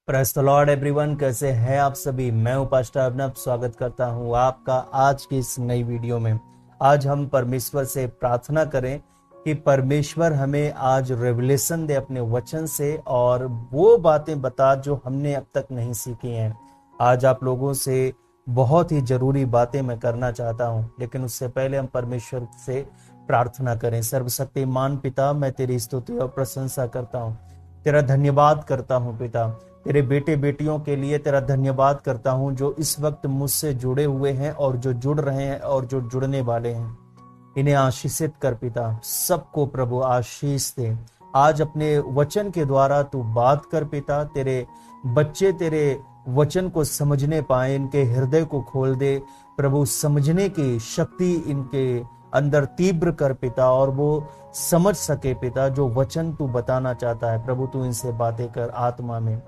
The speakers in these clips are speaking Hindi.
प्रेज़ द लॉर्ड एवरीवन, कैसे हैं आप सभी। मैं हूं पास्टर अभिनव, स्वागत करता हूं आपका आज की इस नई वीडियो में। आज हम परमेश्वर से प्रार्थना करें कि परमेश्वर हमें आज रेवलेशन दे अपने वचन से और वो बातें बता जो हमने अब तक नहीं सीखी हैं। आज आप लोगों से बहुत ही जरूरी बातें मैं करना चाहता हूं, लेकिन उससे पहले हम परमेश्वर से प्रार्थना करें। सर्वशक्तिमान पिता, मैं तेरी स्तुति और प्रशंसा करता हूं, तेरा धन्यवाद करता हूं पिता। तेरे बेटे बेटियों के लिए तेरा धन्यवाद करता हूं जो इस वक्त मुझसे जुड़े हुए हैं और जो जुड़ रहे हैं और जो जुड़ने वाले हैं। इन्हें आशीषित कर पिता, सबको प्रभु आशीष दे। आज अपने वचन के द्वारा तू बात कर पिता, तेरे बच्चे तेरे वचन को समझने पाए, इनके हृदय को खोल दे प्रभु। समझने की शक्ति इनके अंदर तीव्र कर पिता, और वो समझ सके पिता जो वचन तू बताना चाहता है। प्रभु तू इनसे बातें कर, आत्मा में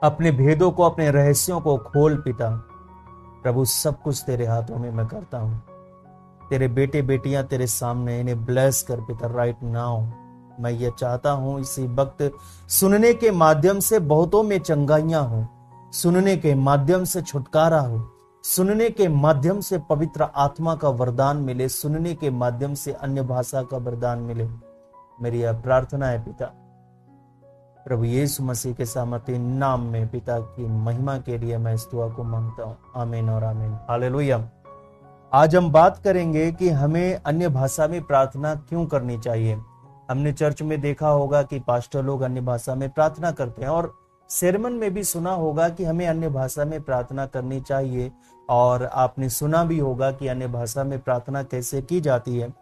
अपने भेदों को, अपने रहस्यों को खोल पिता। प्रभु सब कुछ तेरे हाथों में मैं करता हूं। तेरे बेटे बेटियां तेरे सामने, इन्हें ब्लेस कर पिता राइट नाउ। मैं ये चाहता हूं इसी वक्त सुनने के माध्यम से बहुतों में चंगाइयां हो, सुनने के माध्यम से छुटकारा हो, सुनने के माध्यम से पवित्र आत्मा का वरदान मिले, सुनने के माध्यम से अन्य भाषा का वरदान मिले। मेरी यह प्रार्थना है पिता, प्रभु यीशु मसीह के सामर्थ्य नाम में, पिता की महिमा के लिए मैं इस दुआ को मांगता हूं। आमीन और आमीन। हालेलुया। आज हम बात करेंगे कि हमें अन्य भाषा में प्रार्थना क्यों करनी चाहिए। हमने चर्च में देखा होगा कि पास्टर लोग अन्य भाषा में प्रार्थना करते हैं, और सेरमन में भी सुना होगा कि हमें अन्य भाषा में प्रार्थना करनी चाहिए। और आपने सुना भी होगा कि अन्य भाषा में प्रार्थना कैसे की जाती है,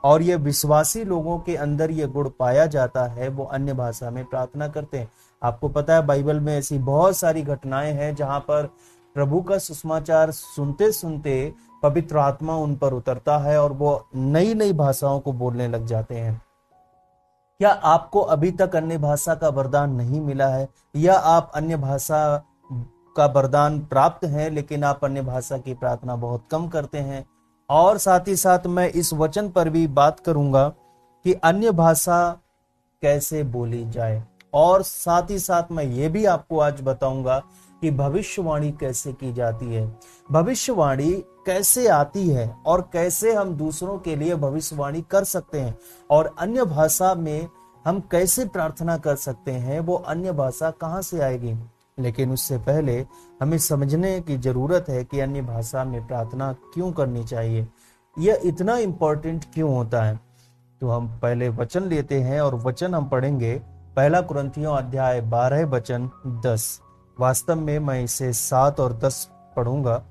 और ये विश्वासी लोगों के अंदर ये गुण पाया जाता है, वो अन्य भाषा में प्रार्थना करते हैं। आपको पता है बाइबल में ऐसी बहुत सारी घटनाएं हैं जहां पर प्रभु का सुसमाचार सुनते सुनते पवित्र आत्मा उन पर उतरता है और वो नई नई भाषाओं को बोलने लग जाते हैं। क्या आपको अभी तक अन्य भाषा का वरदान नहीं मिला है, या आप अन्य भाषा का वरदान प्राप्त है लेकिन आप अन्य भाषा की प्रार्थना बहुत कम करते हैं? और साथ ही साथ मैं इस वचन पर भी बात करूंगा कि अन्य भाषा कैसे बोली जाए, और साथ ही साथ मैं ये भी आपको आज बताऊंगा कि भविष्यवाणी कैसे की जाती है, भविष्यवाणी कैसे आती है, और कैसे हम दूसरों के लिए भविष्यवाणी कर सकते हैं, और अन्य भाषा में हम कैसे प्रार्थना कर सकते हैं, वो अन्य भाषा कहाँ से आएगी। लेकिन उससे पहले हमें समझने की जरूरत है कि अन्य भाषा में प्रार्थना क्यों करनी चाहिए, यह इतना इंपॉर्टेंट क्यों होता है। तो हम पहले वचन लेते हैं और वचन हम पढ़ेंगे पहला कुरिन्थियों अध्याय 12 वचन 10। वास्तव में मैं इसे 7 और 10 पढ़ूंगा।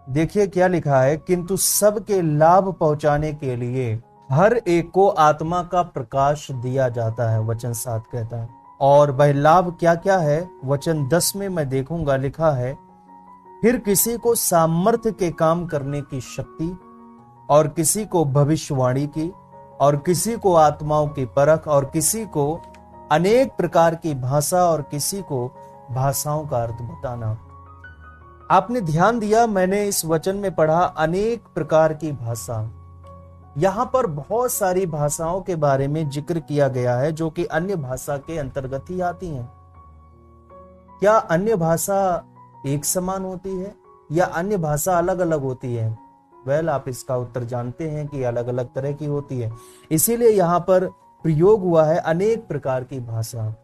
देखिए क्या लिखा है, किंतु सबके लाभ पहुंचाने के लिए हर एक को आत्मा का प्रकाश दिया जाता है, वचन 7 कहता है। और वह लाभ क्या क्या है, वचन 10 में मैं देखूंगा, लिखा है, फिर किसी को सामर्थ्य के काम करने की शक्ति, और किसी को भविष्यवाणी की, और किसी को आत्माओं की परख, और किसी को अनेक प्रकार की भाषा, और किसी को भाषाओं का अर्थ बताना। आपने ध्यान दिया, मैंने इस वचन में पढ़ा अनेक प्रकार की भाषा। यहां पर बहुत सारी भाषाओं के बारे में जिक्र किया गया है जो कि अन्य भाषा के अंतर्गत ही आती हैं। क्या अन्य भाषा एक समान होती है, या अन्य भाषा अलग अलग होती है? वेल, आप इसका उत्तर जानते हैं कि अलग अलग तरह की होती है, इसीलिए यहां पर प्रयोग हुआ है अनेक प्रकार की भाषा।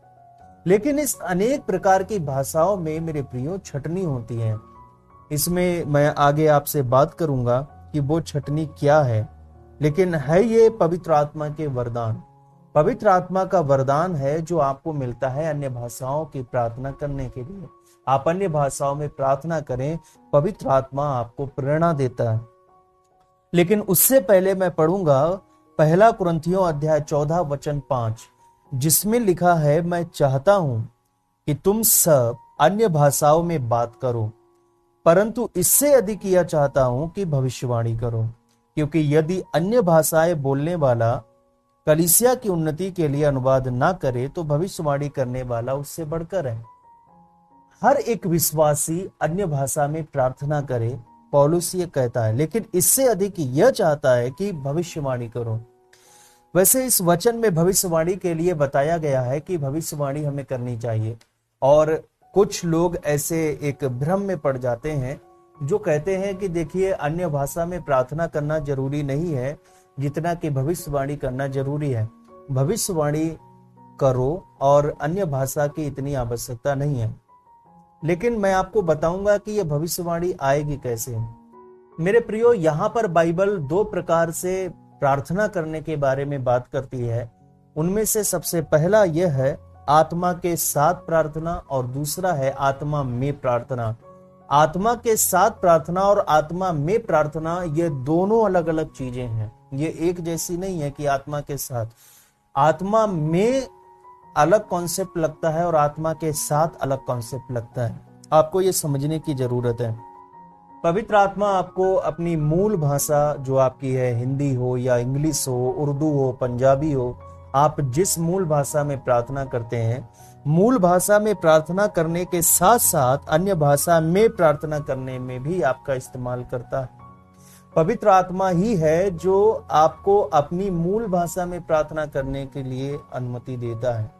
लेकिन इस अनेक प्रकार की भाषाओं में मेरे प्रियो छटनी होती है। इसमें मैं आगे आपसे बात करूंगा कि वो छटनी क्या है, लेकिन है ये पवित्र आत्मा के वरदान। पवित्र आत्मा का वरदान है जो आपको मिलता है अन्य भाषाओं की प्रार्थना करने के लिए। आप अन्य भाषाओं में प्रार्थना करें, पवित्र आत्मा आपको प्रेरणा देता है। लेकिन उससे पहले मैं पढ़ूंगा पहला कुरिन्थियों अध्याय 14 वचन 5, जिसमें लिखा है, मैं चाहता हूं कि तुम सब अन्य भाषाओं में बात करो, परंतु इससे अधिक यह चाहता हूं कि भविष्यवाणी करो, क्योंकि यदि अन्य भाषाएं बोलने वाला कलीसिया की उन्नति के लिए अनुवाद ना करे तो भविष्यवाणी करने वाला उससे बढ़कर है। हर एक विश्वासी अन्य भाषा में प्रार्थना करे, पौलुस ये कहता है, लेकिन इससे अधिक यह चाहता है कि भविष्यवाणी करो। वैसे इस वचन में भविष्यवाणी के लिए बताया गया है कि भविष्यवाणी हमें करनी चाहिए, और कुछ लोग ऐसे एक भ्रम में पड़ जाते हैं जो कहते हैं कि देखिए अन्य भाषा में प्रार्थना करना जरूरी नहीं है जितना कि भविष्यवाणी करना जरूरी है। भविष्यवाणी करो और अन्य भाषा की इतनी आवश्यकता नहीं है। लेकिन मैं आपको बताऊंगा कि यह भविष्यवाणी आएगी कैसे। मेरे प्रियो, यहाँ पर बाइबल दो प्रकार से प्रार्थना करने के बारे में बात करती है। उनमें से सबसे पहला यह है आत्मा के साथ प्रार्थना और दूसरा है आत्मा में प्रार्थना। आत्मा के साथ प्रार्थना और आत्मा में प्रार्थना ये दोनों अलग अलग चीजें हैं, ये एक जैसी नहीं है कि आत्मा के साथ। आत्मा में अलग कॉन्सेप्ट लगता है और आत्मा के साथ अलग कॉन्सेप्ट लगता है। आपको ये समझने की जरूरत है। पवित्र आत्मा आपको अपनी मूल भाषा जो आपकी है, हिंदी हो या इंग्लिश हो, उर्दू हो, पंजाबी हो, आप जिस मूल भाषा में प्रार्थना करते हैं, मूल भाषा में प्रार्थना करने के साथ साथ अन्य भाषा में प्रार्थना करने में भी आपका इस्तेमाल करता है। पवित्र आत्मा ही है जो आपको अपनी मूल भाषा में प्रार्थना करने के लिए अनुमति देता है।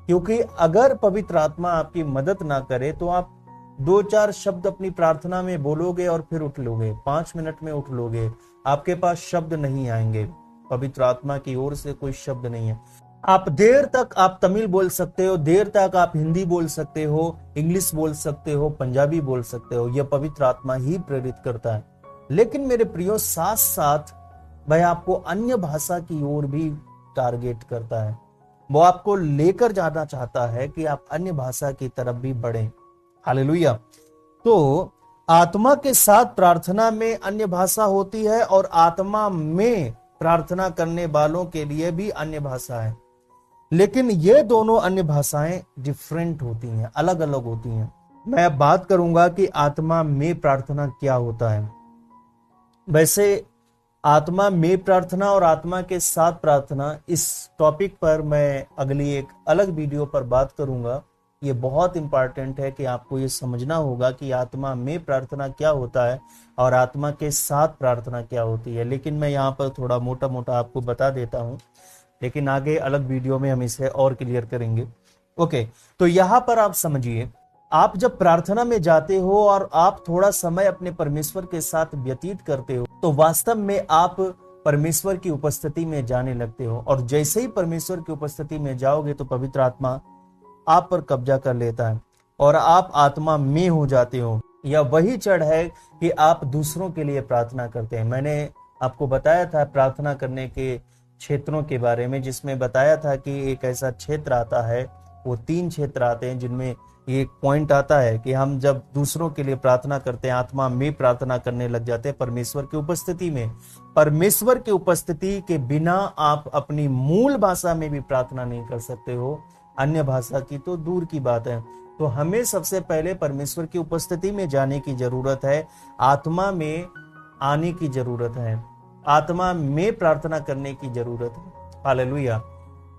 क्योंकि अगर पवित्र आत्मा आपकी मदद ना करे तो आप 2-4 शब्द अपनी प्रार्थना में बोलोगे और फिर उठ लोगे, 5 मिनट में उठ लोगे, आपके पास शब्द नहीं आएंगे। पवित्र आत्मा की ओर से कोई शब्द नहीं है। आप देर तक आप तमिल बोल सकते हो, देर तक आप हिंदी बोल सकते हो, इंग्लिश बोल सकते हो, पंजाबी बोल सकते हो, यह पवित्र आत्मा ही प्रेरित करता है। लेकिन मेरे प्रियो, साथ साथ वह आपको अन्य भाषा की ओर भी टारगेट करता है। वो आपको लेकर जाना चाहता है कि आप अन्य भाषा की तरफ भी बढ़ें। हालेलुया। तो आत्मा के साथ प्रार्थना में अन्य भाषा होती है और आत्मा में प्रार्थना करने वालों के लिए भी अन्य भाषा है। लेकिन ये दोनों अन्य भाषाएं डिफरेंट होती हैं, अलग अलग होती हैं। मैं अब बात करूंगा कि आत्मा में प्रार्थना क्या होता है। वैसे आत्मा में प्रार्थना और आत्मा के साथ प्रार्थना, इस टॉपिक पर मैं अगली एक अलग वीडियो पर बात करूंगा। ये बहुत इंपॉर्टेंट है कि आपको ये समझना होगा कि आत्मा में प्रार्थना क्या होता है और आत्मा के साथ प्रार्थना क्या होती है। लेकिन मैं यहाँ पर थोड़ा मोटा मोटा आपको बता देता हूँ, लेकिन आगे अलग वीडियो में हम इसे और क्लियर करेंगे। ओके, तो यहाँ पर आप समझिए, आप जब प्रार्थना में जाते हो और आप थोड़ा समय अपने परमेश्वर के साथ व्यतीत करते हो तो वास्तव में आप परमेश्वर की उपस्थिति में जाने लगते हो। और जैसे ही परमेश्वर की उपस्थिति में जाओगे तो पवित्र आत्मा आप पर कब्जा कर लेता है और आप आत्मा में हो जाते हो। यह वही चढ़ है कि आप दूसरों के लिए प्रार्थना करते हैं। मैंने आपको बताया था प्रार्थना करने के क्षेत्रों के बारे में, जिसमें बताया था कि एक ऐसा क्षेत्र आता है, वो 3 क्षेत्र आते हैं जिनमें एक पॉइंट आता है कि हम जब दूसरों के लिए प्रार्थना करते हैं, आत्मा में प्रार्थना करने लग जाते हैं परमेश्वर की उपस्थिति में। परमेश्वर की उपस्थिति के बिना आप अपनी मूल भाषा में भी प्रार्थना नहीं कर सकते हो, अन्य भाषा की तो दूर की बात है। तो हमें सबसे पहले परमेश्वर की उपस्थिति में जाने की जरूरत है, आत्मा में आने की जरूरत है, आत्मा में प्रार्थना करने की जरूरत है। हालेलुया।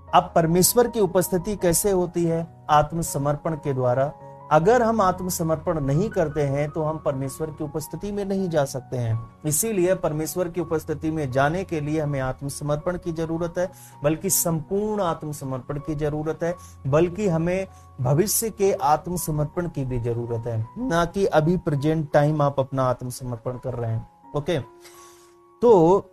अब परमेश्वर की उपस्थिति कैसे होती है? आत्मसमर्पण के द्वारा। अगर हम आत्मसमर्पण नहीं करते हैं तो हम परमेश्वर की उपस्थिति में नहीं जा सकते हैं। इसीलिए परमेश्वर की उपस्थिति में जाने के लिए हमें आत्मसमर्पण की जरूरत है, बल्कि संपूर्ण आत्मसमर्पण की जरूरत है, बल्कि हमें भविष्य के आत्मसमर्पण की भी जरूरत है, ना कि अभी प्रेजेंट टाइम आप अपना आत्मसमर्पण कर रहे हैं। ओके, तो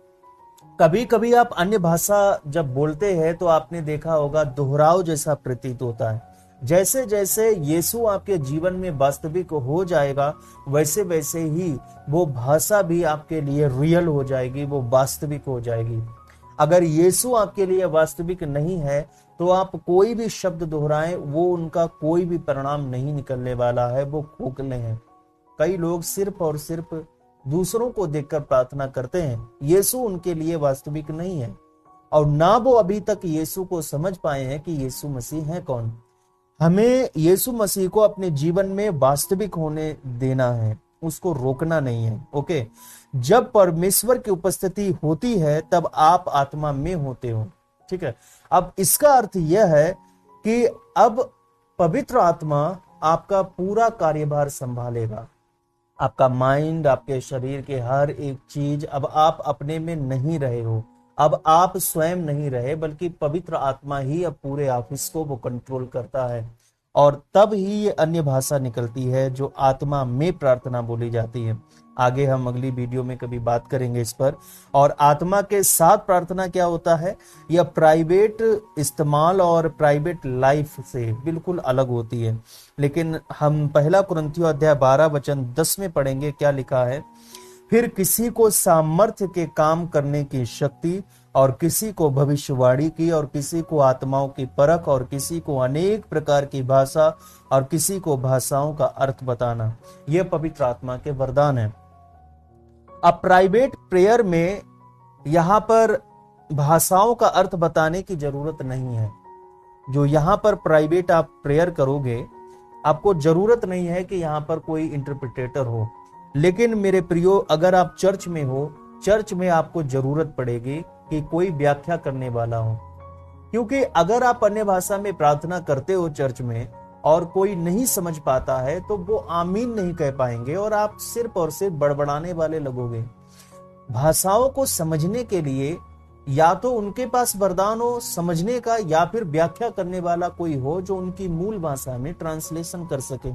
कभी कभी आप अन्य भाषा जब बोलते हैं तो आपने देखा होगा दोहराव जैसा प्रतीत होता है। जैसे जैसे यीशु आपके जीवन में वास्तविक हो जाएगा, वैसे वैसे ही वो भाषा भी आपके लिए रियल हो जाएगी, वो वास्तविक हो जाएगी। अगर यीशु आपके लिए वास्तविक नहीं है तो आप कोई भी शब्द दोहराएं, वो उनका कोई भी परिणाम नहीं निकलने वाला है, वो खोखले हैं। कई लोग सिर्फ और सिर्फ दूसरों को देखकर प्रार्थना करते हैं, यीशु उनके लिए वास्तविक नहीं है और ना वो अभी तक यीशु को समझ पाए हैं कि यीशु मसीह है कौन। हमें यीशु मसीह को अपने जीवन में वास्तविक होने देना है, उसको रोकना नहीं है। ओके, जब परमेश्वर की उपस्थिति होती है तब आप आत्मा में होते हो। ठीक है, अब इसका अर्थ यह है कि अब पवित्र आत्मा आपका पूरा कार्यभार संभालेगा, आपका माइंड, आपके शरीर के हर एक चीज। अब आप अपने में नहीं रहे हो, अब आप स्वयं नहीं रहे, बल्कि पवित्र आत्मा ही अब पूरे ऑफिस को वो कंट्रोल करता है और तब ही ये अन्य भाषा निकलती है जो आत्मा में प्रार्थना बोली जाती है। आगे हम अगली वीडियो में कभी बात करेंगे इस पर। और आत्मा के साथ प्रार्थना क्या होता है, यह प्राइवेट इस्तेमाल और प्राइवेट लाइफ से बिल्कुल अलग होती है। लेकिन हम पहला कुरिन्थियों अध्याय 12 वचन 10 में पढ़ेंगे, क्या लिखा है, फिर किसी को सामर्थ्य के काम करने की शक्ति, और किसी को भविष्यवाणी की, और किसी को आत्माओं की परख, और किसी को अनेक प्रकार की भाषा, और किसी को भाषाओं का अर्थ बताना। यह पवित्र आत्मा के वरदान है। अब प्राइवेट प्रेयर में यहां पर भाषाओं का अर्थ बताने की जरूरत नहीं है। जो यहां पर प्राइवेट आप प्रेयर करोगे, आपको जरूरत नहीं है कि यहां पर कोई इंटरप्रिटेटर हो। लेकिन मेरे प्रियो, अगर आप चर्च में हो, चर्च में आपको जरूरत पड़ेगी कि कोई व्याख्या करने वाला हो। क्योंकि अगर आप अन्य भाषा में प्रार्थना करते हो चर्च में और कोई नहीं समझ पाता है, तो वो आमीन नहीं कह पाएंगे और आप सिर्फ और सिर्फ बड़बड़ाने वाले लगोगे। भाषाओं को समझने के लिए या तो उनके पास वरदान हो समझने का, या फिर व्याख्या करने वाला कोई हो जो उनकी मूल भाषा में ट्रांसलेशन कर सके।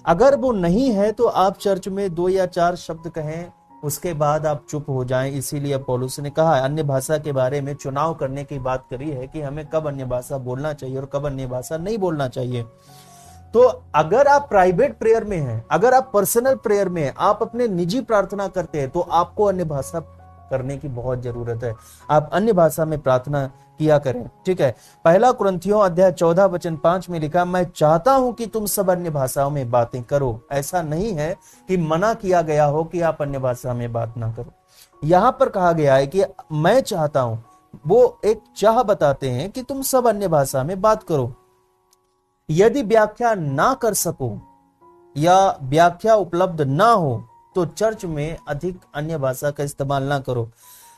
अगर वो नहीं है तो आप चर्च में 2 या 4 शब्द कहें, उसके बाद आप चुप हो जाएं। इसीलिए पौलुस ने कहा, अन्य भाषा के बारे में चुनाव करने की बात करी है कि हमें कब अन्य भाषा बोलना चाहिए और कब अन्य भाषा नहीं बोलना चाहिए। तो अगर आप प्राइवेट प्रेयर में हैं, अगर आप पर्सनल प्रेयर में हैं, आप अपने निजी प्रार्थना करते हैं, तो आपको अन्य भाषा करने की बहुत जरूरत है। आप अन्य भाषा में प्रार्थना किया करें, ठीक है। पहला कुरिन्थियों अध्याय 14 वचन 5 में लिखा, मैं चाहता हूं कि तुम सब अन्य भाषाओं में बातें करो। ऐसा नहीं है कि मना किया गया हो कि आप अन्य भाषा में बात ना करो। यहां पर कहा गया है कि मैं चाहता हूं, वो एक चाह बताते हैं कि तुम सब अन्य भाषा में बात करो। यदि व्याख्या ना कर सको या व्याख्या उपलब्ध ना हो तो चर्च में अधिक अन्य भाषा का इस्तेमाल ना करो।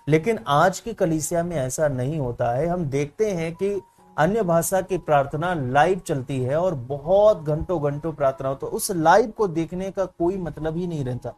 लेकिन आज की कलीसिया में ऐसा नहीं होता है। हम देखते हैं कि अन्य भाषा की प्रार्थना लाइव चलती है और बहुत घंटों घंटों प्रार्थना हो, तो उस लाइव को देखने का कोई मतलब ही नहीं रहता।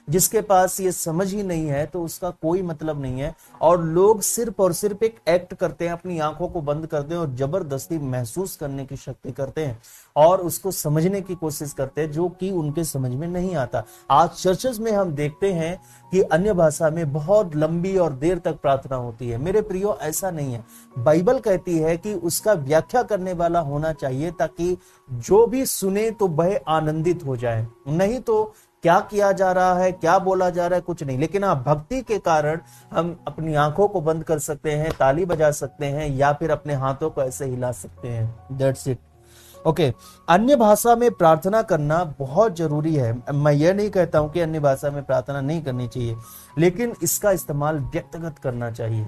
जिसके पास ये समझ ही नहीं है तो उसका कोई मतलब नहीं है। और लोग सिर्फ और सिर्फ एक एक्ट करते हैं, अपनी आंखों को बंद करते हैं और जबरदस्ती महसूस करने की शक्ति करते हैं और उसको समझने की कोशिश करते हैं, जो कि उनके समझ में नहीं आता। आज चर्चेस में हम देखते हैं कि अन्य भाषा में बहुत लंबी और देर तक प्रार्थना होती है। मेरे प्रियो, ऐसा नहीं है। बाइबल कहती है कि उसका व्याख्या करने वाला होना चाहिए, ताकि जो भी सुने तो वह आनंदित हो जाए। नहीं तो क्या किया जा रहा है, क्या बोला जा रहा है, कुछ नहीं। लेकिन हाँ, भक्ति के कारण हम अपनी आंखों को बंद कर सकते हैं, ताली बजा सकते हैं, या फिर अपने हाथों को ऐसे हिला सकते हैं। That's it. ओके, अन्य भाषा में प्रार्थना करना बहुत जरूरी है। मैं ये नहीं कहता हूं कि अन्य भाषा में प्रार्थना नहीं करनी चाहिए, लेकिन इसका इस्तेमाल व्यक्तिगत करना चाहिए।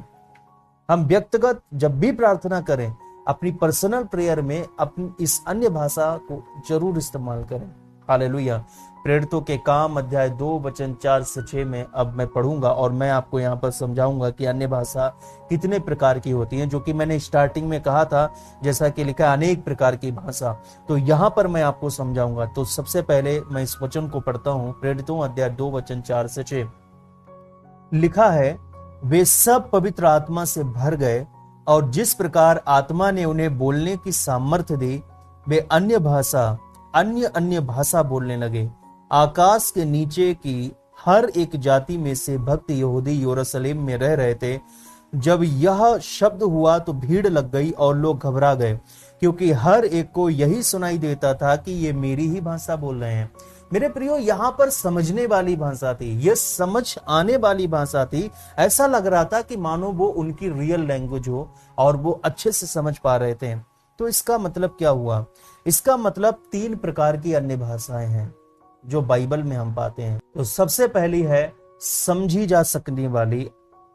हम व्यक्तिगत जब भी प्रार्थना करें, अपनी पर्सनल प्रेयर में अपनी इस अन्य भाषा को जरूर इस्तेमाल करें। हालेलुया। प्रेरितों के काम अध्याय 2 वचन 4 से 6 में अब मैं पढ़ूंगा और मैं आपको यहाँ पर समझाऊंगा कि अन्य भाषा कितने प्रकार की होती हैं, जो कि मैंने स्टार्टिंग में कहा था, जैसा कि लिखा अनेक प्रकार की भाषा। तो यहाँ पर मैं आपको समझाऊंगा। तो सबसे पहले मैं इस वचन को पढ़ता हूँ। प्रेरितों अध्याय 2 वचन 4 से 6 लिखा है, वे सब पवित्र आत्मा से भर गए और जिस प्रकार आत्मा ने उन्हें बोलने की सामर्थ्य दी, वे अन्य भाषा बोलने लगे। आकाश के नीचे की हर एक जाति में से भक्त यहूदी यरूशलेम में रह रहे थे। जब यह शब्द हुआ तो भीड़ लग गई और लोग घबरा गए, क्योंकि हर एक को यही सुनाई देता था कि ये मेरी ही भाषा बोल रहे हैं। मेरे प्रियो, यहाँ पर समझने वाली भाषा थी, ये समझ आने वाली भाषा थी। ऐसा लग रहा था कि मानो वो उनकी रियल लैंग्वेज हो और वो अच्छे से समझ पा रहे थे। तो इसका मतलब क्या हुआ? इसका मतलब 3 प्रकार की अन्य भाषाएं हैं जो बाइबल में हम पाते हैं। तो सबसे पहली है समझी जा सकने वाली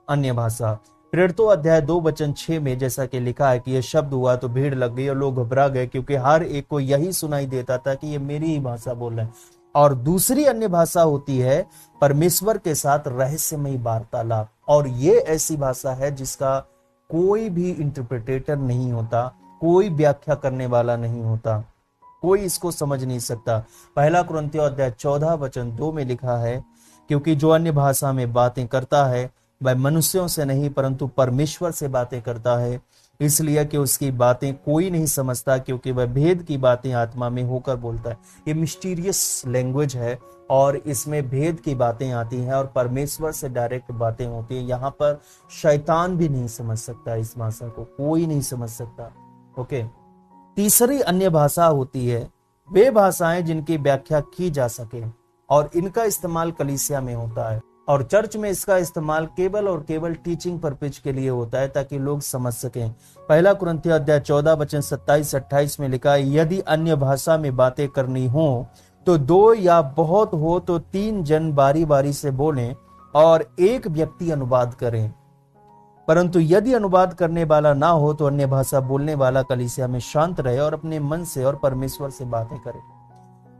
अन्य भाषा। प्रेरितों अध्याय 2 वचन 6 में जैसा कि लिखा है कि यह शब्द हुआ तो भीड़ लग गई और लोग घबरा गए, क्योंकि हर एक को यही सुनाई देता था कि ये मेरी ही भाषा बोल रहे हैं। और दूसरी अन्य भाषा होती है परमेश्वर के साथ रहस्यमयी वार्तालाप, और ये ऐसी भाषा है जिसका कोई भी इंटरप्रिटेटर नहीं होता, कोई व्याख्या करने वाला नहीं होता, कोई इसको समझ नहीं सकता। पहला कुरिन्थियों अध्याय 14 वचन 2 में लिखा है, क्योंकि जो अन्य भाषा में बातें करता है वह मनुष्यों से नहीं परंतु परमेश्वर से बातें करता है, इसलिए कि उसकी बातें कोई नहीं समझता, क्योंकि वह भेद की बातें आत्मा में होकर बोलता है। ये मिस्टीरियस लैंग्वेज है और इसमें भेद की बातें आती हैं और परमेश्वर से डायरेक्ट बातें होती हैं। यहाँ पर शैतान भी नहीं समझ सकता, इस भाषा को कोई नहीं समझ सकता। ओके। तीसरी अन्य भाषा होती है वे भाषाएं जिनकी व्याख्या की जा सके, और इनका इस्तेमाल कलीसिया में होता है और चर्च में इसका इस्तेमाल केवल और केवल टीचिंग पर्पज के लिए होता है, ताकि लोग समझ सकें। पहला कुरिन्थियों अध्याय 14 वचन 27-28 में लिखा है, यदि अन्य भाषा में बातें करनी हो तो 2 या बहुत हो तो 3 जन बारी बारी से बोलें और एक व्यक्ति अनुवाद करें। परंतु यदि अनुवाद करने वाला ना हो तो अन्य भाषा बोलने वाला कलीसिया में शांत रहे और अपने मन से और परमेश्वर से बातें करे।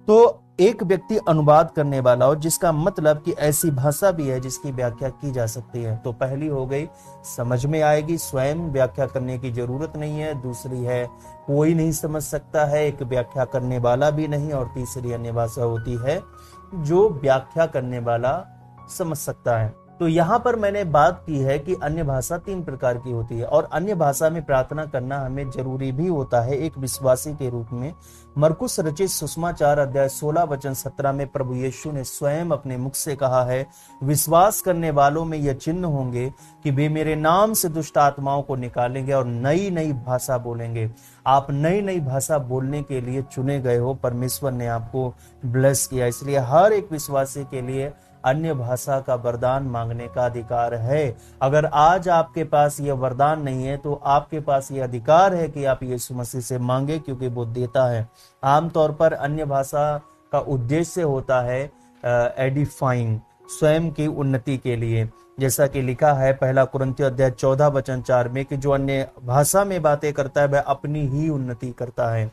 तो एक व्यक्ति अनुवाद करने वाला हो, जिसका मतलब कि ऐसी भाषा भी है जिसकी व्याख्या की जा सकती है। तो पहली हो गई, समझ में आएगी, स्वयं व्याख्या करने की जरूरत नहीं है। दूसरी है, कोई नहीं समझ सकता है, एक व्याख्या करने वाला भी नहीं। और तीसरी अन्य भाषा होती है जो व्याख्या करने वाला समझ सकता है। तो यहाँ पर मैंने बात की है कि अन्य भाषा 3 प्रकार की होती है और अन्य भाषा में प्रार्थना करना हमें जरूरी भी होता है एक विश्वासी के रूप में। मरकुस रचित सुसमाचार अध्याय 16 वचन 17 में प्रभु यीशु ने स्वयं अपने मुख से कहा है, विश्वास करने वालों में यह चिन्ह होंगे कि वे मेरे नाम से दुष्ट आत्माओं को निकालेंगे और नई नई भाषा बोलेंगे। आप नई नई भाषा बोलने के लिए चुने गए हो, परमेश्वर ने आपको ब्लेस किया। इसलिए हर एक विश्वासी के लिए अन्य भाषा का वरदान मांगने का अधिकार है। अगर आज आपके पास यह वरदान नहीं है तो आपके पास यह अधिकार है कि आप यीशु मसीह से मांगे, क्योंकि वो देता है। आमतौर पर अन्य भाषा का उद्देश्य होता है एडिफाइंग, स्वयं की उन्नति के लिए, जैसा कि लिखा है पहला कुरिन्थियों अध्याय 14 वचन 4 में कि जो अन्य भाषा में बातें करता है वह अपनी ही उन्नति करता है,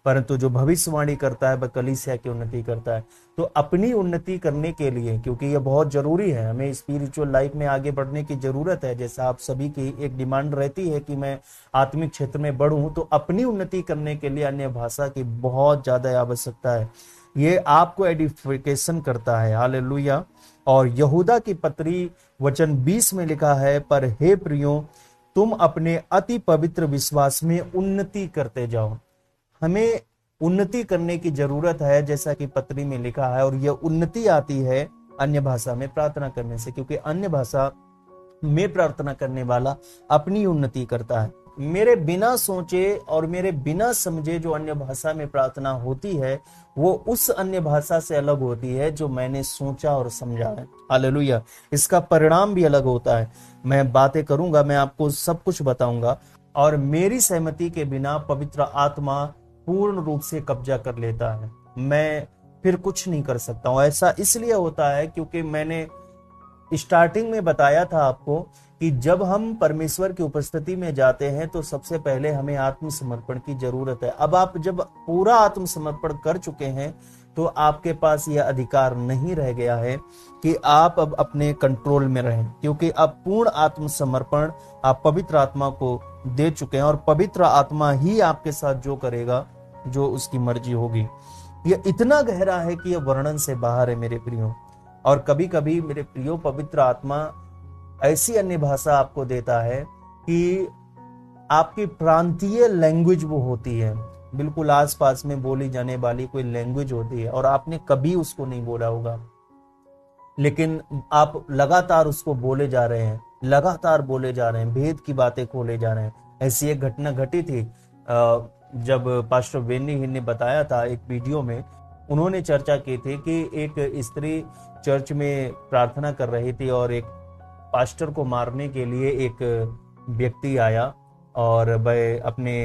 परंतु जो भविष्यवाणी करता है वह कलीसिया की उन्नति करता है। तो अपनी उन्नति करने के लिए, क्योंकि यह बहुत जरूरी है, हमें स्पिरिचुअल लाइफ में आगे बढ़ने की जरूरत है, जैसा आप सभी की एक डिमांड रहती है कि मैं आत्मिक क्षेत्र में बढ़ूं, तो अपनी उन्नति करने के लिए अन्य भाषा की बहुत ज्यादा आवश्यकता है। ये आपको एडिफिकेशन करता है। हालेलुया। और यहूदा की पत्री वचन 20 में लिखा है, पर हे प्रियो, तुम अपने अति पवित्र विश्वास में उन्नति करते जाओ। हमें उन्नति करने की जरूरत है, जैसा कि पत्री में लिखा है, और यह उन्नति आती है अन्य भाषा में प्रार्थना करने से, क्योंकि अन्य भाषा में प्रार्थना करने वाला अपनी उन्नति करता है। मेरे बिना सोचे और मेरे बिना समझे जो अन्य भाषा में प्रार्थना होती है वो उस अन्य भाषा से अलग होती है जो मैंने सोचा और समझा है। हालेलुया। इसका परिणाम भी अलग होता है। मैं बातें करूंगा, मैं आपको सब कुछ बताऊंगा, और मेरी सहमति के बिना पवित्र आत्मा पूर्ण रूप से कब्जा कर लेता है। मैं फिर कुछ नहीं कर सकता हूं। ऐसा इसलिए होता है क्योंकि मैंने स्टार्टिंग में बताया था आपको कि जब हम परमेश्वर की उपस्थिति में जाते हैं तो सबसे पहले हमें आत्मसमर्पण की जरूरत है। अब आप जब पूरा आत्मसमर्पण कर चुके हैं तो आपके पास यह अधिकार नहीं रह गया है कि आप अब अपने कंट्रोल में रहें, क्योंकि अब पूर्ण आत्मसमर्पण आप पवित्र आत्मा को दे चुके हैं और पवित्र आत्मा ही आपके साथ जो करेगा, जो उसकी मर्जी होगी। यह इतना गहरा है कि यह वर्णन से बाहर है मेरे प्रियो। और कभी कभी मेरे प्रियो पवित्र आत्मा ऐसी अन्य भाषा आपको देता है कि आपकी प्रांतीय लैंग्वेज वो होती है, बिल्कुल आसपास में बोली जाने वाली कोई लैंग्वेज होती है और आपने कभी उसको नहीं बोला होगा, लेकिन आप लगातार उसको बोले जा रहे हैं, लगातार बोले जा रहे हैं, भेद की बातें खोले जा रहे हैं। ऐसी एक घटना घटी थी जब पास्टर वेनी ने बताया था एक वीडियो में, उन्होंने चर्चा की थी कि एक स्त्री चर्च में प्रार्थना कर रही थी और एक पास्टर को मारने के लिए एक व्यक्ति आया और वह अपने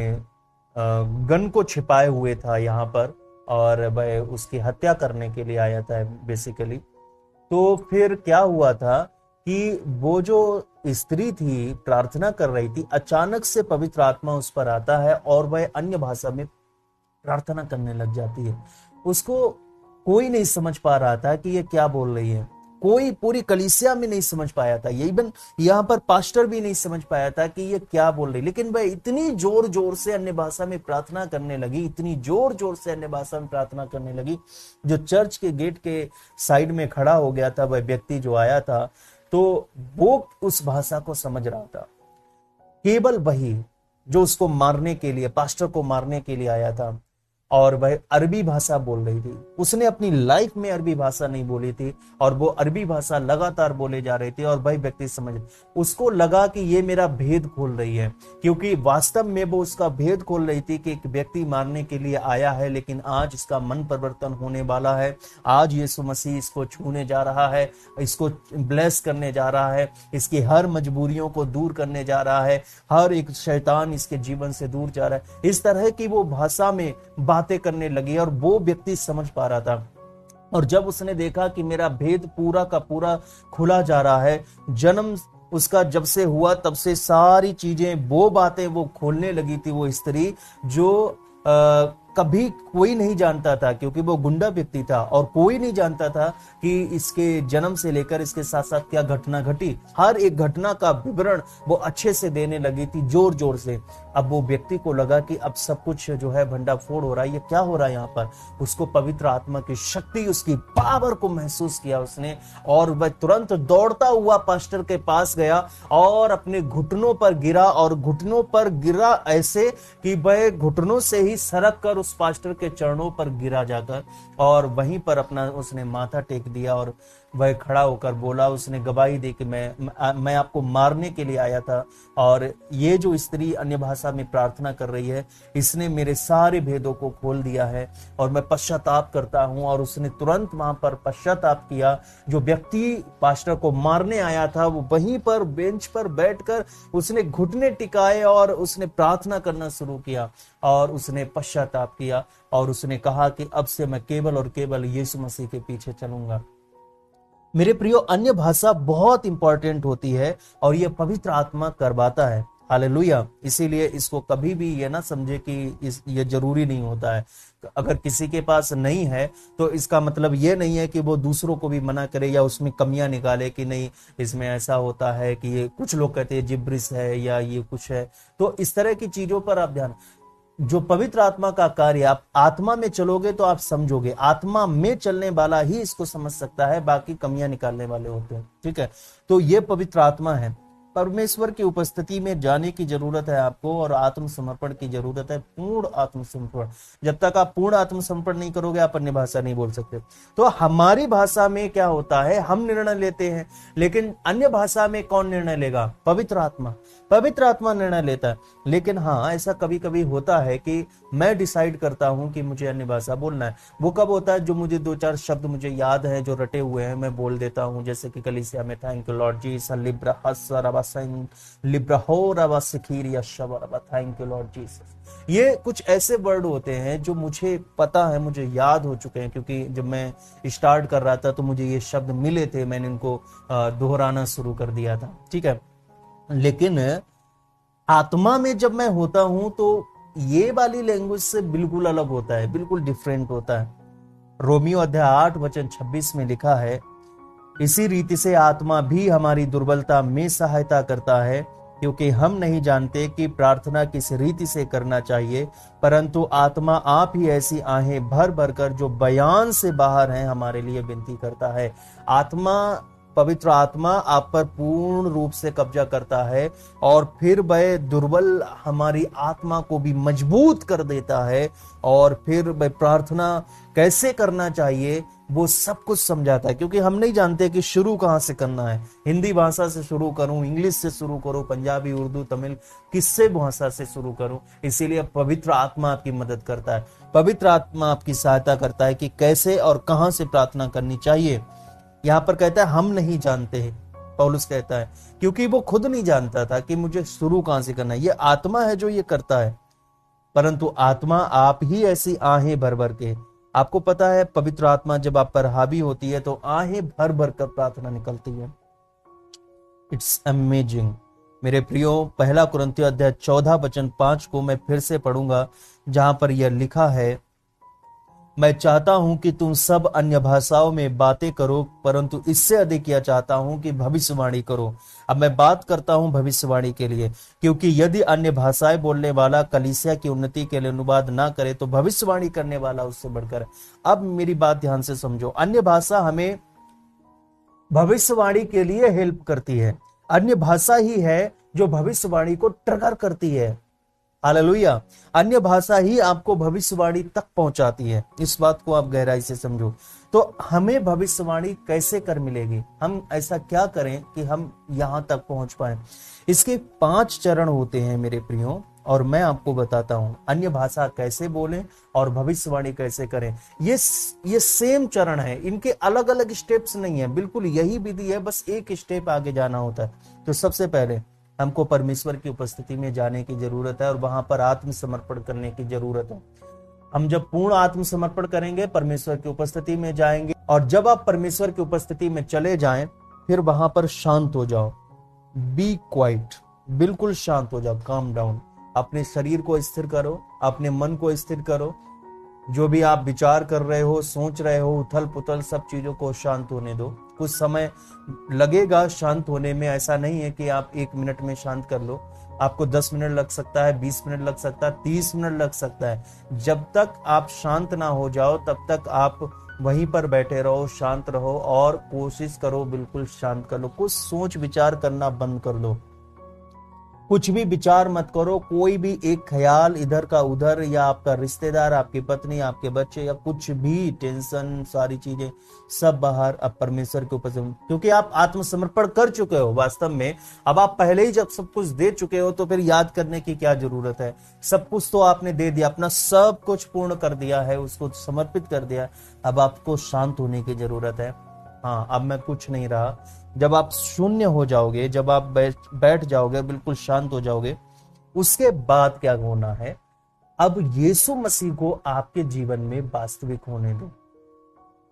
गन को छिपाए हुए था यहाँ पर, और वह उसकी हत्या करने के लिए आया था बेसिकली। तो फिर क्या हुआ था कि वो जो स्त्री थी प्रार्थना कर रही थी, अचानक से पवित्र आत्मा उस पर आता है और वह अन्य भाषा में प्रार्थना करने लग जाती है। उसको कोई नहीं समझ पा रहा था कि ये क्या बोल रही है, कोई पूरी कलीसिया में नहीं समझ पाया था, इवन यहाँ पर पास्टर भी नहीं समझ पाया था कि ये क्या बोल रही। लेकिन वह इतनी जोर जोर से अन्य भाषा में प्रार्थना करने लगी, इतनी जोर जोर से अन्य भाषा में प्रार्थना करने लगी, जो चर्च के गेट के साइड में खड़ा हो गया था वह व्यक्ति जो आया था, तो वो उस भाषा को समझ रहा था। केवल वही जो उसको मारने के लिए, पास्टर को मारने के लिए आया था, और वह अरबी भाषा बोल रही थी। उसने अपनी लाइफ में अरबी भाषा नहीं बोली थी, और वो अरबी भाषा लगातार बोले जा रही थी, और वही व्यक्ति समझ, उसको लगा कि ये मेरा भेद खोल रही है, क्योंकि वास्तव में वो उसका भेद खोल रही थी कि एक व्यक्ति मारने के लिए आया है, लेकिन आज इसका मन परिवर्तन होने वाला है। आज यीशु मसीह इसको छूने जा रहा है, इसको ब्लेस करने जा रहा है, इसकी हर मजबूरियों को दूर करने जा रहा है, हर एक शैतान इसके जीवन से दूर जा रहा है। इस तरह की वो भाषा में बातें करने लगी, और वो व्यक्ति समझ पा रहा था। और जब उसने देखा कि मेरा भेद पूरा का पूरा खुला जा रहा है, जन्म उसका जब से हुआ तब से सारी चीजें, वो बातें वो खोलने लगी थी, वो स्त्री जो कभी कोई नहीं जानता था, क्योंकि वो गुंडा व्यक्ति था, और कोई नहीं जानता था कि इसके जन्म से लेकर इसके साथ साथ क्या घटना घटी। हर एक घटना का विवरण वो अच्छे से देने लगी थी, जोर जोर से। अब वो व्यक्ति को लगा कि अब सब कुछ जो है भंडाफोड़ हो रहा है, ये क्या हो रहा है यहाँ पर। उसको पवित्र आत्मा की शक्ति, उसकी पावर को महसूस किया उसने, और वह तुरंत दौड़ता हुआ पास्टर के पास गया और अपने घुटनों पर गिरा, और घुटनों पर गिरा ऐसे कि वह घुटनों से ही सरक कर उस पास्टर के चरणों पर गिरा जाकर, और वहीं पर अपना उसने माथा टेक दिया, और वह खड़ा होकर बोला, उसने गवाही दी कि मैं आपको मारने के लिए आया था, और ये जो स्त्री अन्य भाषा में प्रार्थना कर रही है, इसने मेरे सारे भेदों को खोल दिया है, और मैं पश्चाताप करता हूं। और उसने तुरंत वहां पर पश्चाताप किया। जो व्यक्ति पास्टर को मारने आया था, वो वहीं पर बेंच पर बैठकर उसने घुटने टिकाए और उसने प्रार्थना करना शुरू किया, और उसने पश्चाताप किया, और उसने कहा कि अब से मैं केवल और केवल यीशु मसीह के पीछे चलूंगा। मेरे प्रियो, अन्य भाषा बहुत इंपॉर्टेंट होती है, और यह पवित्र आत्मा करवाता है। हालेलुया। इसीलिए इसको कभी भी ये ना समझे कि ये जरूरी नहीं होता है। अगर किसी के पास नहीं है तो इसका मतलब ये नहीं है कि वो दूसरों को भी मना करे या उसमें कमियां निकाले कि नहीं इसमें ऐसा होता है, कि ये कुछ लोग कहते हैं जिब्रिस है या ये कुछ है। तो इस तरह की चीजों पर आप ध्यान, जो पवित्र आत्मा का कार्य, आप आत्मा में चलोगे तो आप समझोगे। आत्मा में चलने वाला ही इसको समझ सकता है, बाकी कमियां निकालने वाले होते हैं। ठीक है, तो ये पवित्र आत्मा है। परमेश्वर की उपस्थिति में जाने की जरूरत है आपको, और आत्मसमर्पण की जरूरत है, पूर्ण आत्मसमर्पण। जब तक आप पूर्ण आत्मसमर्पण नहीं करोगे, आप अन्य भाषा नहीं बोल सकते। तो हमारी भाषा में क्या होता है, हम निर्णय लेते हैं, लेकिन अन्य भाषा में कौन निर्णय लेगा? पवित्र आत्मा। पवित्र आत्मा निर्णय लेता है। लेकिन हाँ, ऐसा कभी कभी होता है कि मैं डिसाइड करता हूं कि मुझे अन्य भाषा बोलना है। वो कब होता है? जो मुझे 2-4 शब्द मुझे याद है, जो रटे हुए हैं, मैं बोल देता हूं। जैसे कि कलीसिया में thank you Lord Jesus, thank you Lord Jesus. ये कुछ ऐसे वर्ड होते हैं जो मुझे पता है, मुझे याद हो चुके हैं, क्योंकि जब मैं स्टार्ट कर रहा था तो मुझे ये शब्द मिले थे, मैंने इनको दोहराना शुरू कर दिया था। ठीक है, लेकिन आत्मा में जब मैं होता हूं तो ये वाली लैंग्वेज से बिल्कुल अलग होता है, बिल्कुल डिफरेंट होता है। रोमियो अध्याय 8 वचन 26 में लिखा है, इसी रीति से आत्मा भी हमारी दुर्बलता में सहायता करता है, क्योंकि हम नहीं जानते कि प्रार्थना किस रीति से करना चाहिए, परंतु आत्मा आप ही ऐसी आहें भर भर कर जो बयान से बाहर हैं हमारे लिए विनती करता है। आत्मा, पवित्र आत्मा आप पर पूर्ण रूप से कब्जा करता है, और फिर वह दुर्बल हमारी आत्मा को भी मजबूत कर देता है, और फिर वह प्रार्थना कैसे करना चाहिए वो सब कुछ समझाता है। क्योंकि हम नहीं जानते कि शुरू कहां से करना है, हिंदी भाषा से शुरू करूं, इंग्लिश से शुरू करूं, पंजाबी, उर्दू, तमिल, किससे भाषा से शुरू करूं। इसीलिए पवित्र आत्मा आपकी मदद करता है, पवित्र आत्मा आपकी सहायता करता है कि कैसे और कहां से प्रार्थना करनी चाहिए। यहां पर कहता है हम नहीं जानते हैं, पौलुस कहता है, क्योंकि वो खुद नहीं जानता था कि मुझे शुरू कहां से करना है। ये आत्मा है जो ये करता है, परंतु आत्मा आप ही ऐसी आहें भर भर के, आपको पता है पवित्र आत्मा जब आप पर हावी होती है तो आहें भर भर कर प्रार्थना निकलती है। It's amazing. मेरे प्रियो, 1 कुरिन्थियों अध्याय 14 वचन 5 को मैं फिर से पढ़ूंगा, जहां पर यह लिखा है, मैं चाहता हूं कि तुम सब अन्य भाषाओं में बातें करो, परंतु इससे अधिक यह चाहता हूं कि भविष्यवाणी करो। अब मैं बात करता हूं भविष्यवाणी के लिए, क्योंकि यदि अन्य भाषाएं बोलने वाला कलीसिया की उन्नति के लिए अनुवाद ना करे तो भविष्यवाणी करने वाला उससे बढ़कर। अब मेरी बात ध्यान से समझो, अन्य भाषा हमें भविष्यवाणी के लिए हेल्प करती है। अन्य भाषा ही है जो भविष्यवाणी को ट्रिगर करती है। हालेलुया। अन्य भाषा ही आपको भविष्यवाणी तक पहुंचाती है। इस बात को आप गहराई से समझो। तो हमें भविष्यवाणी कैसे कर मिलेगी, हम ऐसा क्या करें कि हम यहां तक पहुंच पाए। इसके 5 चरण होते हैं मेरे प्रियो, और मैं आपको बताता हूं अन्य भाषा कैसे बोलें और भविष्यवाणी कैसे करें। ये सेम चरण है, इनके अलग अलग स्टेप्स नहीं है, बिल्कुल यही विधि है, बस एक स्टेप आगे जाना होता है। तो सबसे पहले हमको परमेश्वर की उपस्थिति में जाने की जरूरत है और वहां पर आत्मसमर्पण करने की जरूरत है। हम जब पूर्ण आत्मसमर्पण करेंगे, परमेश्वर की उपस्थिति में जाएंगे, और जब आप परमेश्वर की उपस्थिति में चले जाएं, फिर वहां पर शांत हो जाओ। बी क्वाइट, बिल्कुल शांत हो जाओ, काम डाउन। अपने शरीर को स्थिर करो, अपने मन को स्थिर करो। जो भी आप विचार कर रहे हो, सोच रहे हो, उथल पुथल, सब चीजों को शांत होने दो। कुछ समय लगेगा शांत होने में, ऐसा नहीं है कि आप 1 मिनट में शांत कर लो। आपको 10 मिनट लग सकता है, 20 मिनट लग सकता है, 30 मिनट लग सकता है। जब तक आप शांत ना हो जाओ तब तक आप वहीं पर बैठे रहो, शांत रहो और कोशिश करो बिल्कुल शांत कर लो। कुछ सोच विचार करना बंद कर दो, कुछ भी विचार मत करो। कोई भी एक ख्याल इधर का उधर, या आपका रिश्तेदार, आपकी पत्नी, आपके बच्चे, या कुछ भी टेंशन, सारी चीजें सब बाहर। अब परमेश्वर के ऊपर, क्योंकि आप आत्मसमर्पण कर चुके हो वास्तव में। अब आप पहले ही जब सब कुछ दे चुके हो तो फिर याद करने की क्या जरूरत है। सब कुछ तो आपने दे दिया, अपना सब कुछ पूर्ण कर दिया है, उसको समर्पित कर दिया। अब आपको शांत होने की जरूरत है। हाँ, अब मैं कुछ नहीं रहा। जब आप शून्य हो जाओगे, जब आप बैठ जाओगे, बिल्कुल शांत हो जाओगे, उसके बाद क्या होना है, अब यीशु मसीह को आपके जीवन में वास्तविक होने दो।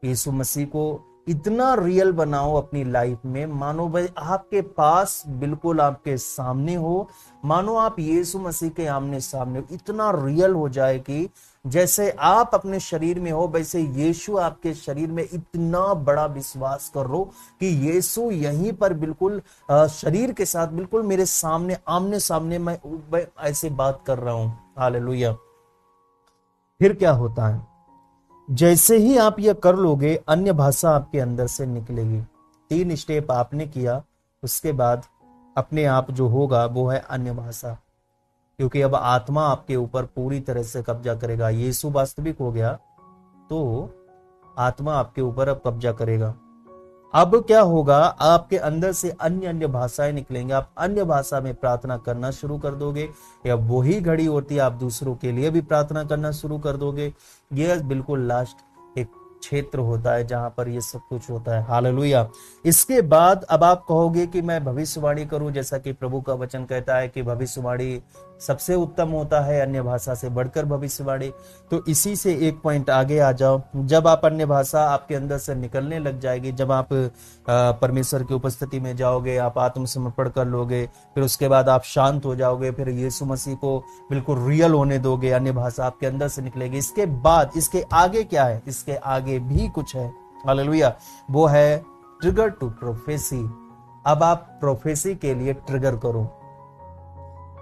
यीशु मसीह को इतना रियल बनाओ अपनी लाइफ में, मानो भाई आपके पास, बिल्कुल आपके सामने हो, मानो आप यीशु मसीह के आमने सामने हो। इतना रियल हो जाए कि जैसे आप अपने शरीर में हो, वैसे यीशु आपके शरीर में। इतना बड़ा विश्वास कर लो कि यीशु यहीं पर बिल्कुल शरीर के साथ बिल्कुल मेरे सामने, आमने सामने मैं ऐसे बात कर रहा हूं। हालेलुया। फिर क्या होता है, जैसे ही आप यह कर लोगे, अन्य भाषा आपके अंदर से निकलेगी। 3 स्टेप आपने किया, उसके बाद अपने आप जो होगा वो है अन्य भाषा। क्योंकि अब आत्मा आपके ऊपर पूरी तरह से कब्जा करेगा। यीशु वास्तविक हो गया तो आत्मा आपके ऊपर अब कब्जा करेगा। अब क्या होगा, आपके अंदर से अन्य अन्य भाषाएं निकलेंगे। आप अन्य भाषा में प्रार्थना करना शुरू कर दोगे, या वही घड़ी होती है आप दूसरों के लिए भी प्रार्थना करना शुरू कर दोगे। यह बिल्कुल लास्ट एक क्षेत्र होता है जहां पर ये सब कुछ होता है। हालेलुया। इसके बाद अब आप कहोगे कि मैं भविष्यवाणी करूं, जैसा कि प्रभु का वचन कहता है कि भविष्यवाणी सबसे उत्तम होता है, अन्य भाषा से बढ़कर भविष्यवाणी। तो इसी से एक पॉइंट आगे आ जाओ। जब आप अन्य भाषा आपके अंदर से निकलने लग जाएगी, जब आप परमेश्वर की उपस्थिति में जाओगे, आप आत्मसमर्पण कर लोगे, फिर उसके बाद आप शांत हो जाओगे, फिर यीशु मसीह को बिल्कुल रियल होने दोगे, अन्य भाषा आपके अंदर से निकलेगी। इसके बाद, इसके आगे क्या है, इसके आगे भी कुछ है। हालेलुया। वो है ट्रिगर टू प्रोफेसी। अब आप प्रोफेसी के लिए ट्रिगर करो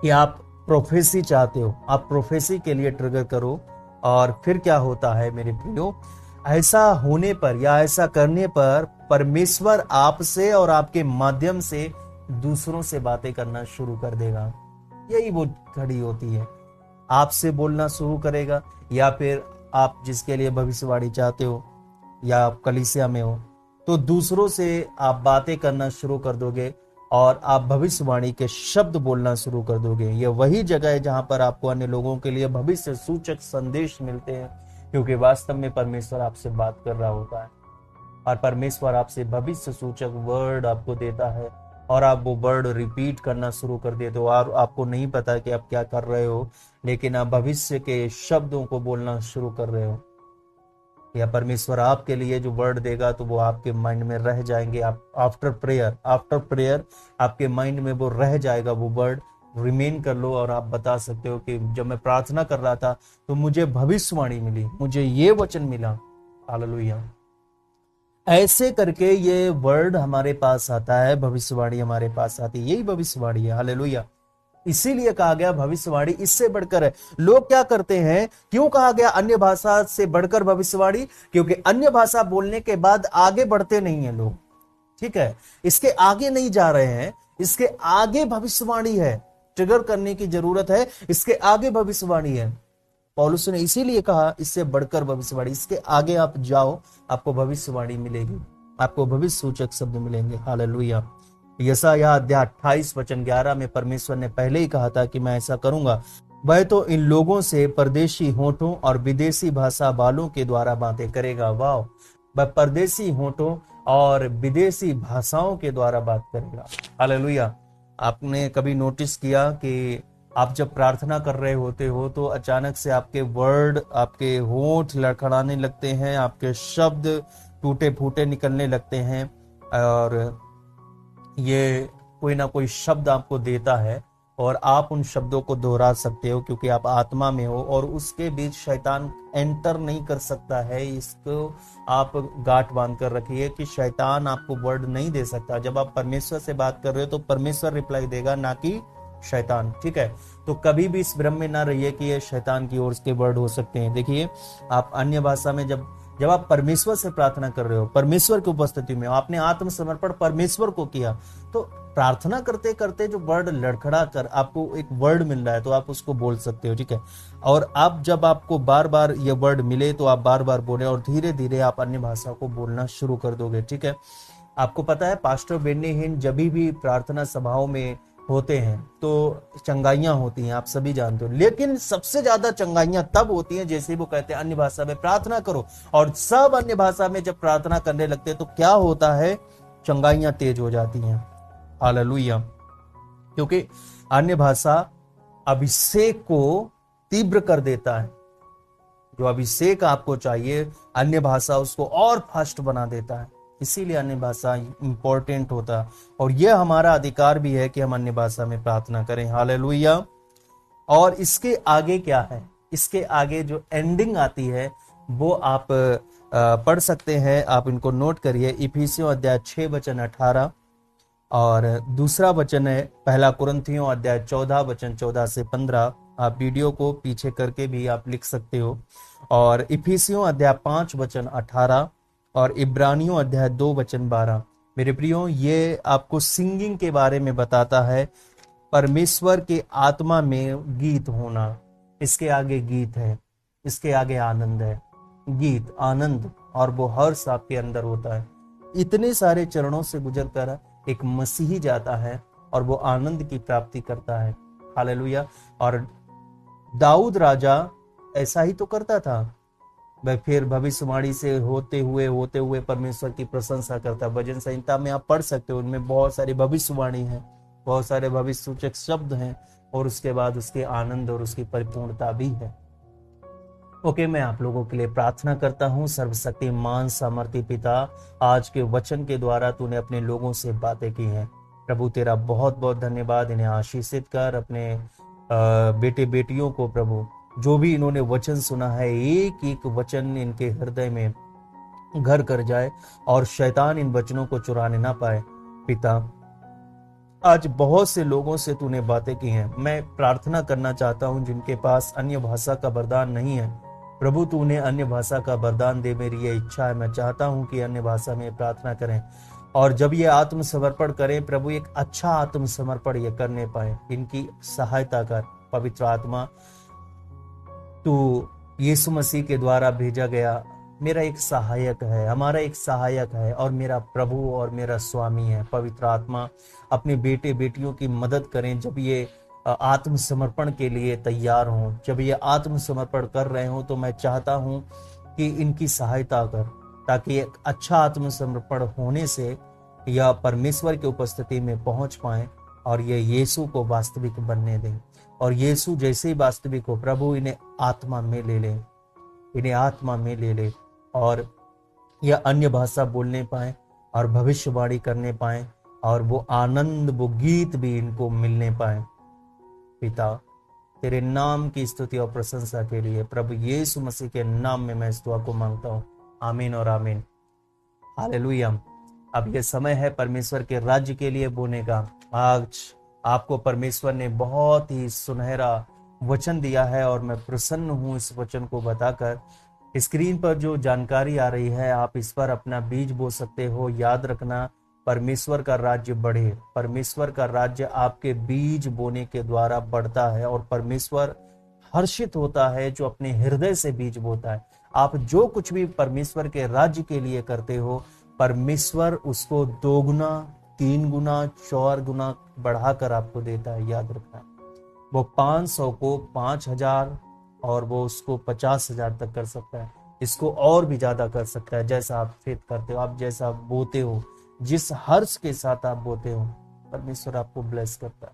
कि आप प्रोफेसी चाहते हो, आप प्रोफेसी के लिए ट्रिगर करो। और फिर क्या होता है मेरे प्रियो, ऐसा होने पर या ऐसा करने पर परमेश्वर आपसे और आपके माध्यम से दूसरों से बातें करना शुरू कर देगा। यही वो घड़ी होती है, आपसे बोलना शुरू करेगा, या फिर आप जिसके लिए भविष्यवाणी चाहते हो या आप कलीसिया में हो तो दूसरों से आप बातें करना शुरू कर दोगे और आप भविष्यवाणी के शब्द बोलना शुरू कर दोगे। यह वही जगह है जहां पर आपको अन्य लोगों के लिए भविष्य सूचक संदेश मिलते हैं, क्योंकि वास्तव में परमेश्वर आपसे बात कर रहा होता है और परमेश्वर आपसे भविष्य सूचक वर्ड आपको देता है और आप वो वर्ड रिपीट करना शुरू कर देते हो और आपको नहीं पता कि आप क्या कर रहे हो, लेकिन आप भविष्य के शब्दों को बोलना शुरू कर रहे हो। या परमेश्वर आपके लिए जो वर्ड देगा तो वो आपके माइंड में रह जाएंगे। आप आफ्टर प्रेयर आपके माइंड में वो रह जाएगा, वो वर्ड रिमेन कर लो और आप बता सकते हो कि जब मैं प्रार्थना कर रहा था तो मुझे भविष्यवाणी मिली, मुझे ये वचन मिला। हालेलुया। ऐसे करके ये वर्ड हमारे पास आता है, भविष्यवाणी हमारे पास आती है, यही भविष्यवाणी है। हालेलुया। इसीलिए कहा गया भविष्यवाणी इससे बढ़कर है। लोग क्या करते हैं, क्यों कहा गया अन्य भाषा से बढ़कर भविष्यवाणी? क्योंकि अन्य भाषा बोलने के बाद आगे बढ़ते नहीं है लोग। ठीक है, इसके आगे नहीं जा रहे हैं, इसके आगे भविष्यवाणी है, ट्रिगर करने की जरूरत है, इसके आगे भविष्यवाणी है। पौलुस ने इसीलिए कहा इससे बढ़कर भविष्यवाणी, इसके आगे आप जाओ, आपको भविष्यवाणी मिलेगी, आपको भविष्य सूचक शब्द मिलेंगे। हालेलुया। यशायाह अध्याय 28 वचन 11 में परमेश्वर ने पहले ही कहा था कि मैं ऐसा करूंगा, वह तो इन लोगों से परदेशी होठों और विदेशी भाषा वालों के द्वारा बातें करेगा। वाह, वह परदेशी होठों और विदेशी भाषाओं के द्वारा बात करेगा। हालेलुया। आपने कभी नोटिस किया कि आप जब प्रार्थना कर रहे होते हो तो अचानक से आपके वर्ड, आपके होंठ लड़खड़ाने लगते हैं, आपके शब्द टूटे फूटे निकलने लगते हैं, और ये कोई ना कोई शब्द आपको देता है और आप उन शब्दों को दोहरा सकते हो क्योंकि आप आत्मा में हो, और उसके बीच शैतान एंटर नहीं कर सकता है। इसको आप गांठ बांध कर रखिए कि शैतान आपको वर्ड नहीं दे सकता। जब आप परमेश्वर से बात कर रहे हो तो परमेश्वर रिप्लाई देगा, ना कि शैतान। ठीक है, तो कभी भी इस भ्रम में ना रहिए कि ये शैतान की ओर के वर्ड हो सकते हैं। देखिए, आप अन्य भाषा में जब आप परमेश्वर से प्रार्थना कर रहे हो, परमेश्वर की उपस्थिति में, आपने आत्मसमर्पण परमेश्वर को किया, तो प्रार्थना करते करते जो वर्ड लड़खड़ा कर आपको एक वर्ड मिल रहा है तो आप उसको बोल सकते हो। ठीक है, और आप जब आपको बार बार ये वर्ड मिले तो आप बार बार बोले और धीरे धीरे आप अन्य भाषा को बोलना शुरू कर दोगे। ठीक है, आपको पता है पास्टर बेन्नी हिन जब भी प्रार्थना सभाओं में होते हैं तो चंगाइयां होती हैं, आप सभी जानते हो, लेकिन सबसे ज्यादा चंगाइयां तब होती हैं जैसे वो कहते हैं अन्य भाषा में प्रार्थना करो, और सब अन्य भाषा में जब प्रार्थना करने लगते हैं तो क्या होता है, चंगाइयां तेज हो जाती हैं। हालेलुया। क्योंकि अन्य भाषा अभिषेक को तीव्र कर देता है। जो अभिषेक आपको चाहिए, अन्य भाषा उसको और फास्ट बना देता है। इसीलिए अन्य भाषा इंपॉर्टेंट होता है, और यह हमारा अधिकार भी है कि हम अन्य भाषा में प्रार्थना करें। हालेलुया। और इसके आगे क्या है, इसके आगे जो एंडिंग आती है वो आप पढ़ सकते हैं। आप इनको नोट करिए। इफिसियों अध्याय 6 वचन 18, और दूसरा वचन है पहला कुरिन्थियों अध्याय 14 वचन 14 से 15। आप वीडियो को पीछे करके भी आप लिख सकते हो। और इफिसियों अध्याय 5 वचन 18 और इब्रानियों अध्याय 2 वचन 12। मेरे प्रियो, ये आपको सिंगिंग के बारे में बताता है, परमेश्वर के आत्मा में गीत होना। इसके आगे गीत है, इसके आगे आनंद है। गीत, आनंद और वो हर्ष आपके अंदर होता है। इतने सारे चरणों से गुजर कर एक मसीही जाता है और वो आनंद की प्राप्ति करता है। हालेलुया। और दाऊद राजा ऐसा ही तो करता था। वह फिर भविष्यवाणी से होते हुए परमेश्वर की प्रशंसा करता। भजन संहिता में आप पढ़ सकते हो, उनमें बहुत सारी भविष्यवाणी है, बहुत सारे भविष्य सूचक शब्द हैं, और उसके बाद उसके आनंद और उसकी परिपूर्णता भी है। ओके, मैं आप लोगों के लिए प्रार्थना करता हूँ। सर्वशक्तिमान सामर्थी पिता, आज के वचन के द्वारा तूने अपने लोगों से बातें की हैं। प्रभु तेरा बहुत बहुत धन्यवाद। इन्हें आशीषित कर, अपने बेटे बेटियों को प्रभु, जो भी इन्होंने वचन सुना है, एक एक वचन इनके हृदय में घर कर जाए और शैतान इन वचनों को चुराने ना पाए। पिता, आज बहुत से लोगों से तूने बातें की हैं। मैं प्रार्थना करना चाहता हूं जिनके पास अन्य भाषा का वरदान नहीं है, प्रभु तू उन्हें अन्य भाषा का वरदान दे। मेरी ये इच्छा है। मैं चाहता हूं कि अन्य भाषा में प्रार्थना करें, और जब ये आत्मसमर्पण करें प्रभु, एक अच्छा आत्मसमर्पण ये करने पाए। इनकी सहायता कर पवित्र आत्मा। तू यीशु मसीह के द्वारा भेजा गया मेरा एक सहायक है, हमारा एक सहायक है, और मेरा प्रभु और मेरा स्वामी है। पवित्र आत्मा, अपने बेटे बेटियों की मदद करें जब ये आत्मसमर्पण के लिए तैयार हों, जब ये आत्मसमर्पण कर रहे हों, तो मैं चाहता हूं कि इनकी सहायता कर, ताकि एक अच्छा आत्मसमर्पण होने से यह परमेश्वर की उपस्थिति में पहुंच पाए और ये यीशु को वास्तविक बनने दें। और यीशु जैसे ही वास्तविक हो प्रभु, इन्हें आत्मा में ले ले, इन्हें आत्मा में ले ले, और यह अन्य भाषा बोलने पाए और भविष्यवाणी करने पाए, और वो आनंद, वो गीत भी इनको मिलने पाए। पिता, तेरे नाम की स्तुति और प्रशंसा के लिए प्रभु यीशु मसीह के नाम में मैं इस दुआ को मांगता हूँ। आमीन और आमीन। हालेलुया। अब यह समय है परमेश्वर के राज्य के लिए बोने का। आज आपको परमेश्वर ने बहुत ही सुनहरा वचन दिया है, और मैं प्रसन्न हूं इस वचन को बताकर। स्क्रीन पर जो जानकारी आ रही है, आप इस पर अपना बीज बो सकते हो। याद रखना, परमेश्वर का राज्य बढ़े। परमेश्वर का राज्य आपके बीज बोने के द्वारा बढ़ता है और परमेश्वर हर्षित होता है जो अपने हृदय से बीज बोता है। आप जो कुछ भी परमेश्वर के राज्य के लिए करते हो, परमेश्वर उसको 2 गुना, 3 गुना, 4 गुना बढ़ाकर आपको देता है। याद रखना, वो 500 को 5000 और वो उसको 50,000 तक कर सकता है। इसको और भी ज्यादा कर सकता है, जैसा आप फेथ करते हो, आप जैसा बोते हो, जिस हर्ष के साथ आप बोते हो, परमेश्वर आपको ब्लेस करता है।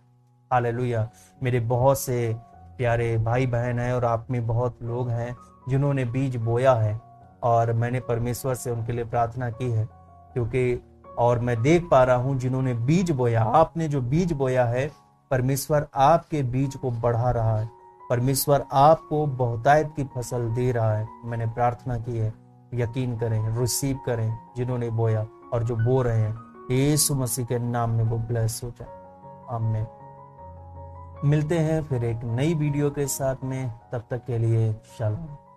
हालेलुया। मेरे बहुत से प्यारे भाई बहन हैं और आप में बहुत लोग हैं जिन्होंने बीज बोया है और मैंने परमेश्वर से उनके लिए प्रार्थना की है, क्योंकि और मैं देख पा रहा हूं जिन्होंने बीज बोया, आपने जो बीज बोया है, परमेश्वर आपके बीज को बढ़ा रहा है। परमेश्वर आपको बहुतायत की फसल दे रहा है। मैंने प्रार्थना की है, यकीन करें, रिसीव करें। जिन्होंने बोया और जो बो रहे हैं, यीशु मसीह के नाम में वो ब्लेस हो जाए। आमीन। मिलते हैं फिर एक नई वीडियो के साथ में, तब तक के लिए शालोम।